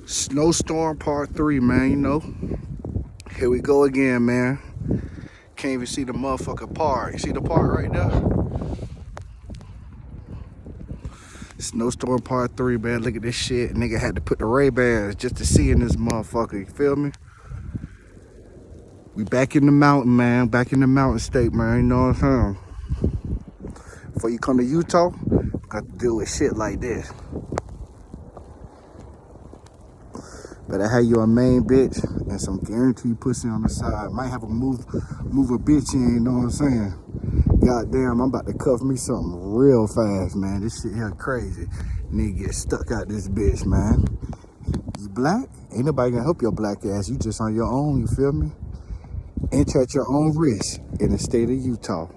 Snowstorm part 3, man, you know. Here we go again, man. Can't even see the motherfucking part. You see the part right there? Snowstorm part 3, man. Look at this shit. Nigga had to put the Ray-Bans just to see in this motherfucker. You feel me? We back in the mountain, man. Back in the mountain state, man. You know what I'm saying? Before you come to Utah, you got to deal with shit like this. Better have you a main bitch and some guaranteed pussy on the side. Might have to move a bitch in, you know what I'm saying? Goddamn, I'm about to cuff me something real fast, man. This shit here crazy. Nigga get stuck out this bitch, man. You black? Ain't nobody gonna help your black ass. You just on your own, you feel me? Enter at your own risk in the state of Utah.